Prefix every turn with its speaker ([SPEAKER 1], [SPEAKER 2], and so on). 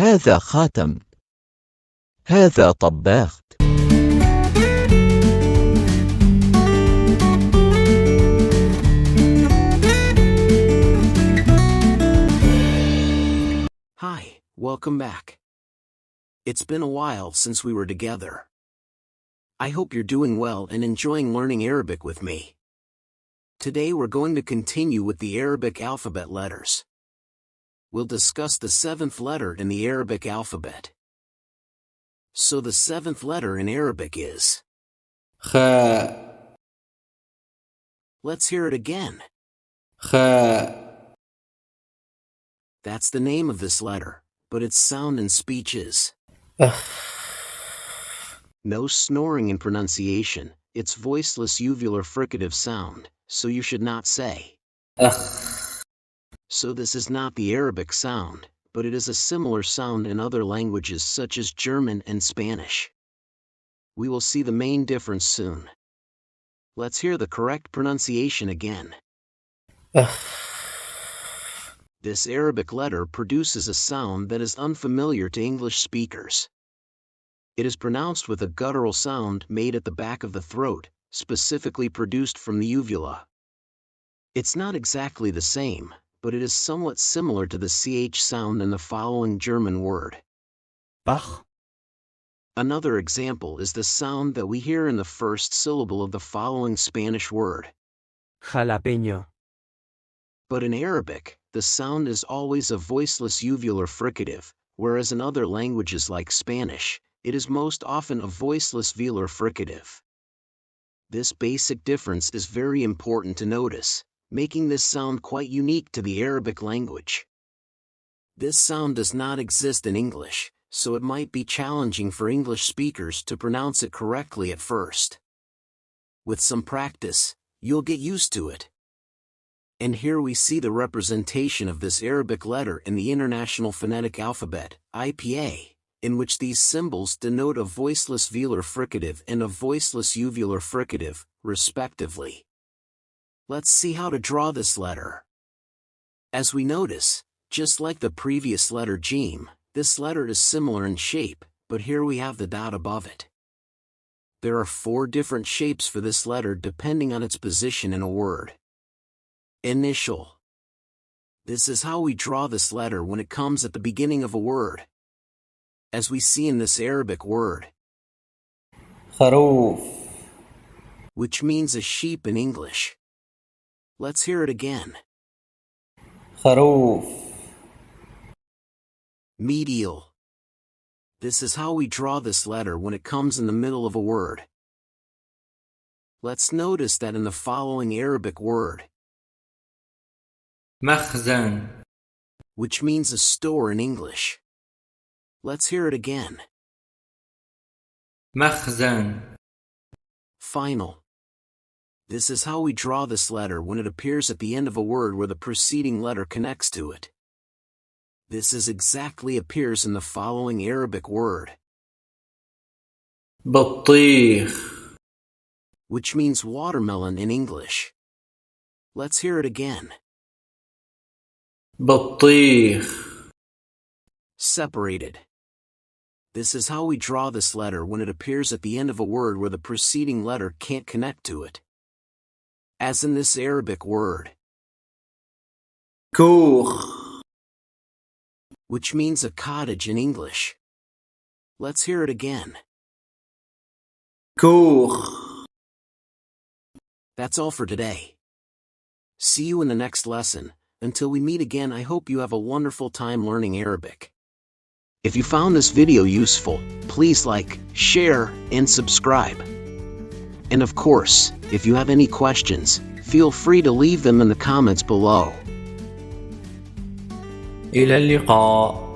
[SPEAKER 1] هذا خاتم. هذا طباخ.
[SPEAKER 2] Hi, welcome back. It's been a while since we were together. I hope you're doing well and enjoying learning Arabic with me. Today we're going to continue with the Arabic alphabet letters. We'll discuss the 7th letter in the Arabic alphabet. So the 7th letter in Arabic is
[SPEAKER 3] خاء.
[SPEAKER 2] Let's hear it again.
[SPEAKER 3] خاء.
[SPEAKER 2] That's the name of this letter, but its sound in speech is no snoring in pronunciation. It's voiceless uvular fricative sound, so you should not say. So this is not the Arabic sound, but it is a similar sound in other languages such as German and Spanish. We will see the main difference soon. Let's hear the correct pronunciation again. This Arabic letter produces a sound that is unfamiliar to English speakers. It is pronounced with a guttural sound made at the back of the throat, specifically produced from the uvula. It's not exactly the same, but it is somewhat similar to the CH sound in the following German word.
[SPEAKER 4] Bach.
[SPEAKER 2] Another example is the sound that we hear in the first syllable of the following Spanish word.
[SPEAKER 4] Jalapeño.
[SPEAKER 2] But in Arabic, the sound is always a voiceless uvular fricative, whereas in other languages like Spanish, it is most often a voiceless velar fricative. This basic difference is very important to notice, making this sound quite unique to the Arabic language. This sound does not exist in English, so it might be challenging for English speakers to pronounce it correctly at first. With some practice, you'll get used to it. And here we see the representation of this Arabic letter in the International Phonetic Alphabet, IPA, in which these symbols denote a voiceless velar fricative and a voiceless uvular fricative, respectively. Let's see how to draw this letter. As we notice, just like the previous letter Jim, this letter is similar in shape, but here we have the dot above it. There are 4 different shapes for this letter depending on its position in a word. Initial. This is how we draw this letter when it comes at the beginning of a word. As we see in this Arabic word,
[SPEAKER 3] خروف.
[SPEAKER 2] which means a sheep in English. Let's hear it again.
[SPEAKER 3] خروف.
[SPEAKER 2] Medial. This is how we draw this letter when it comes in the middle of a word. Let's notice that in the following Arabic word,
[SPEAKER 3] مخزن.
[SPEAKER 2] which means a store in English. Let's hear it again.
[SPEAKER 3] مخزن.
[SPEAKER 2] Final. This is how we draw this letter when it appears at the end of a word where the preceding letter connects to it. This is exactly appears in the following Arabic word,
[SPEAKER 3] بطيخ.
[SPEAKER 2] which means watermelon in English. Let's hear it again.
[SPEAKER 3] بطيخ.
[SPEAKER 2] Separated. This is how we draw this letter when it appears at the end of a word where the preceding letter can't connect to it. As in this Arabic word,
[SPEAKER 3] كوخ.
[SPEAKER 2] which means a cottage in English. Let's hear it again.
[SPEAKER 3] كوخ.
[SPEAKER 2] That's all for today. See you in the next lesson. Until we meet again, I hope you have a wonderful time learning Arabic. If you found this video useful, please like, share, and subscribe. And of course, if you have any questions, feel free to leave them in the comments below.
[SPEAKER 3] إلى اللقاء.